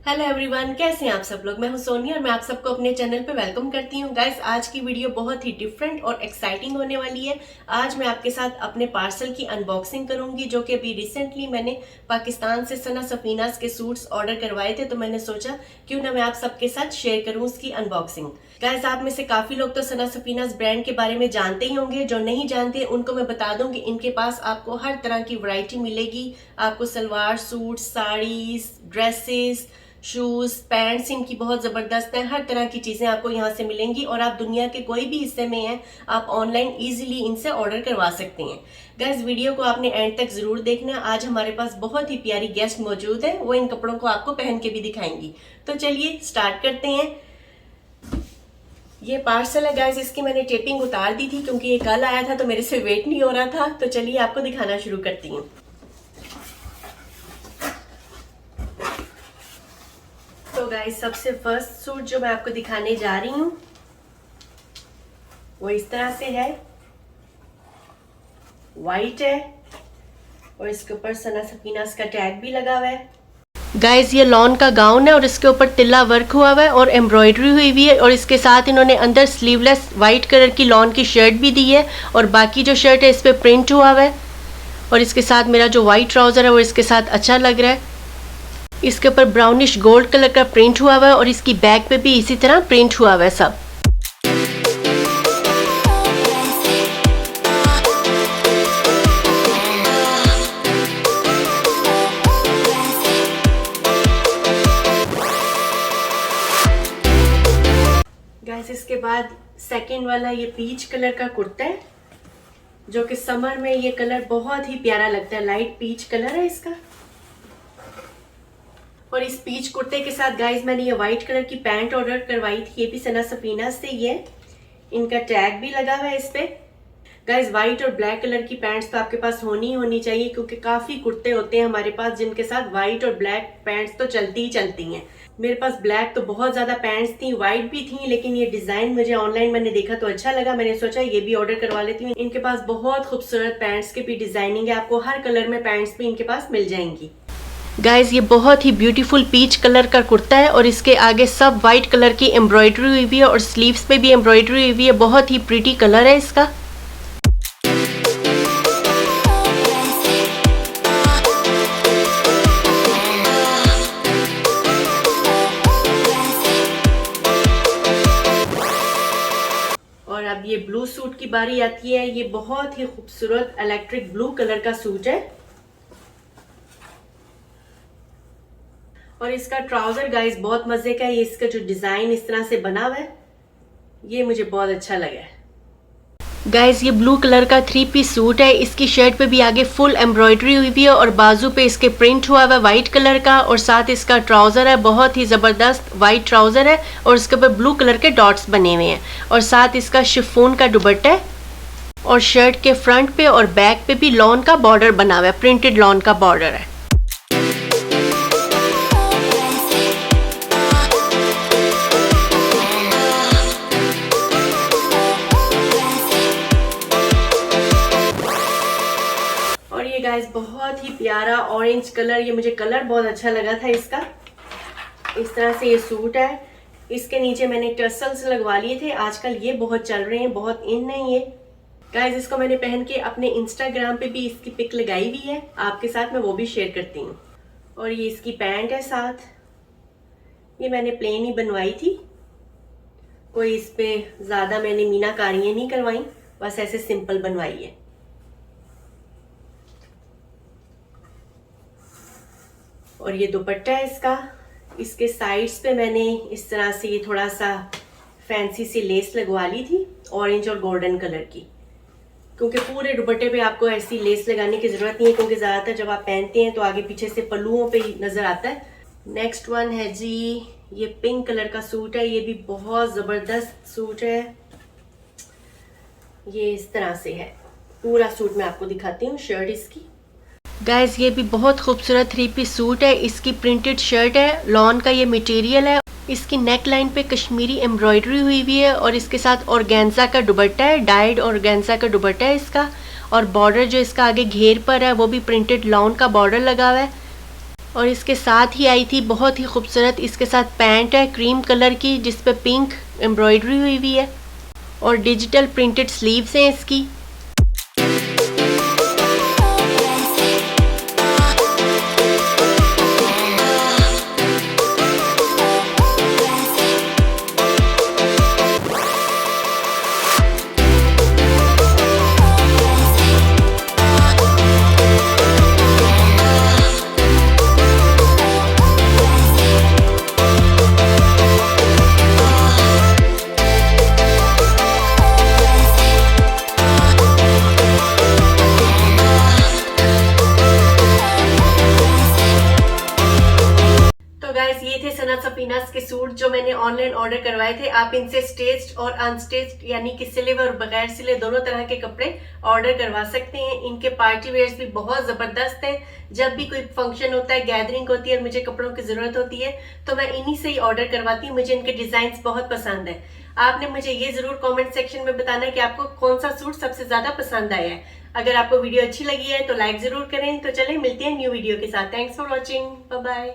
Hello everyone, कैसे हैं आप सब लोग। मैं हूं सोनिया और मैं आप सबको अपने चैनल पे वेलकम करती हूं। गाइस, आज की वीडियो बहुत ही डिफरेंट और एक्साइटिंग होने वाली है। आज मैं आपके साथ अपने पार्सल की अनबॉक्सिंग करूंगी, जो कि अभी रिसेंटली मैंने पाकिस्तान से सना सफीनास के सूट्स ऑर्डर करवाए थे। तो मैंने सोचा क्यों ना मैं आप सबके साथ शेयर करूं उसकी अनबॉक्सिंग। गाइस, आप में से काफी लोग तो सना सफीनास ब्रांड के बारे में जानते ही होंगे। जो नहीं जानते उनको मैं बता दूंगी, इनके पास आपको हर तरह की वैरायटी मिलेगी। आपको salwar suit, saris, dresses, shoes, pants इनकी बहुत जबरदस्त है। हर तरह की चीजें आपको यहाँ से मिलेंगी और आप दुनिया के कोई भी हिस्से में हैं, आप ऑनलाइन इजीली इनसे ऑर्डर करवा सकते हैं। गाइस, वीडियो को आपने एंड तक जरूर देखना। आज हमारे पास बहुत ही प्यारी गेस्ट मौजूद है, वो इन कपड़ों को आपको पहन के भी दिखाएंगी। तो चलिए स्टार्ट करते हैं। ये पार्सल है गाइस, इसकी मैंने टेपिंग उतार दी थी क्योंकि ये कल आया था तो मेरे से वेट नहीं हो रहा था। तो चलिए आपको दिखाना शुरू करती हूँ। तो गाइस, सबसे फर्स्ट सूट जो मैं आपको दिखाने जा रही हूँ वो इस तरह से है, वाइट है और इसके ऊपर सना सफीनास का टैग भी लगा हुआ है। गाइस, ये लॉन का गाउन है और इसके ऊपर तिल्ला वर्क हुआ हुआ है और एम्ब्रॉयडरी हुई हुई है। और इसके साथ इन्होंने अंदर स्लीवलेस वाइट कलर की लॉन की शर्ट भी दी है और बाकी जो शर्ट है इस पे प्रिंट हुआ हुआ है। और इसके साथ मेरा जो वाइट ट्राउजर है वो इसके साथ अच्छा लग रहा है। इसके ऊपर ब्राउनिश गोल्ड कलर का प्रिंट हुआ हुआ है और इसकी बैक पे भी इसी तरह प्रिंट हुआ हुआ है सब। गाइस, इसके बाद सेकंड वाला ये पीच कलर का कुर्ता है, जो कि समर में ये कलर बहुत ही प्यारा लगता है। लाइट पीच कलर है इसका। और इस पीच कुर्ते के साथ गाइस मैंने ये व्हाइट कलर की पैंट ऑर्डर करवाई थी। ये भी सना सफीना से ही है, इनका टैग भी लगा हुआ है इस पे। गाइस, व्हाइट और ब्लैक कलर की पैंट्स तो आपके पास होनी चाहिए, क्योंकि काफी कुर्ते होते हैं हमारे पास जिनके साथ व्हाइट और ब्लैक पैंट्स तो चलती ही चलती हैं। मेरे पास ब्लैक तो बहुत ज्यादा पैंट्स थी, व्हाइट भी थी, लेकिन ये डिजाइन मुझे ऑनलाइन मैंने देखा तो अच्छा लगा। मैंने सोचा ये भी ऑर्डर करवा लेती हूँ। इनके पास बहुत खूबसूरत पैंट्स की भी डिजाइनिंग है, आपको हर कलर में पैंट्स भी इनके पास मिल जाएंगी। गाइज, ये बहुत ही ब्यूटीफुल पीच कलर का कुर्ता है और इसके आगे सब वाइट कलर की एम्ब्रॉयडरी हुई हुई है और स्लीव्स पे भी एम्ब्रॉयडरी हुई हुई है। बहुत ही प्रीटी कलर है इसका। और अब ये ब्लू सूट की बारी आती है। ये बहुत ही खूबसूरत इलेक्ट्रिक ब्लू कलर का सूट है और इसका ट्राउजर गाइस बहुत मजे का है। ये इसका जो डिजाइन इस तरह से बना हुआ है, ये मुझे बहुत अच्छा लगा है। गाइस, ये ब्लू कलर का 3 पीस सूट है। इसकी शर्ट पे भी आगे फुल एम्ब्रॉयडरी हुई हुई है और बाजू पे इसके प्रिंट हुआ हुआ है व्हाइट कलर का। और साथ इसका ट्राउजर है, बहुत ही जबरदस्त व्हाइट ट्राउजर है और इसके ऊपर ब्लू कलर के डॉट्स बने हुए हैं। और साथ इसका शिफॉन का दुपट्टा है और शर्ट के फ्रंट पे और बैक पे भी लॉन का बॉर्डर बना हुआ है, प्रिंटेड लॉन का बॉर्डर है। गाइस, बहुत ही प्यारा ऑरेंज कलर, ये मुझे कलर बहुत अच्छा लगा था इसका। इस तरह से ये सूट है। इसके नीचे मैंने टसल्स लगवा लिए थे, आजकल ये बहुत चल रहे हैं, बहुत इन है ये। गाइस, इसको मैंने पहन के अपने इंस्टाग्राम पे भी इसकी पिक लगाई हुई है, आपके साथ मैं वो भी शेयर करती हूँ। और ये इसकी पैंट है साथ। ये मैंने प्लेन ही बनवाई थी, कोई इस पे ज्यादा मैंने मीनाकारियां नहीं करवाई, बस ऐसे सिंपल बनवाई है। और ये दुपट्टा है इसका। इसके साइड्स पे मैंने इस तरह से ये थोड़ा सा फैंसी सी लेस लगवा ली थी, ऑरेंज और गोल्डन कलर की, क्योंकि पूरे दुपट्टे पे आपको ऐसी लेस लगाने की जरूरत नहीं है, क्योंकि ज्यादातर जब आप पहनते हैं तो आगे पीछे से पल्लुओं पे ही नजर आता है। नेक्स्ट वन है जी, ये पिंक कलर का सूट है। ये भी बहुत जबरदस्त सूट है। ये इस तरह से है, पूरा सूट मैं आपको दिखाती हूँ, शर्ट इसकी। गाइस, ये भी बहुत खूबसूरत 3 पीस सूट है। इसकी प्रिंटेड शर्ट है, लॉन का ये मटेरियल है। इसकी नेक लाइन पे कश्मीरी एम्ब्रॉयडरी हुई हुई है और इसके साथ ऑर्गेन्जा का दुपट्टा है, डाइड ऑर्गेन्जा का दुपट्टा है इसका। और बॉर्डर जो इसका आगे घेर पर है वो भी प्रिंटेड लॉन का बॉर्डर लगा हुआ है। और इसके साथ ही आई थी बहुत ही खूबसूरत इसके साथ पैंट है क्रीम कलर की, जिस पे पिंक एम्ब्रॉयडरी हुई हुई है और डिजिटल प्रिंटेड स्लीव्स हैं इसकी। गाइस ये थे सना सफीनास के सूट जो मैंने ऑनलाइन ऑर्डर करवाए थे। आप इनसे स्टेच्ड और अनस्टेच्ड यानी कि सिले हुए और बगैर सिले दोनों तरह के कपड़े ऑर्डर करवा सकते हैं। इनके पार्टी वेयर्स भी बहुत जबरदस्त है। जब भी कोई फंक्शन होता है, गैदरिंग होती है और मुझे कपड़ों की जरूरत होती है तो मैं इन्हीं से ही ऑर्डर करवाती हूँ। मुझे इनके डिजाइन बहुत पसंद है। आपने मुझे ये जरूर कॉमेंट सेक्शन में बताना है कि आपको कौन सा सूट सबसे ज्यादा पसंद आया है। अगर आपको वीडियो अच्छी लगी है तो लाइक जरूर करें। तो चलें मिलते हैं न्यू वीडियो के साथ। Thanks for watching, bye bye.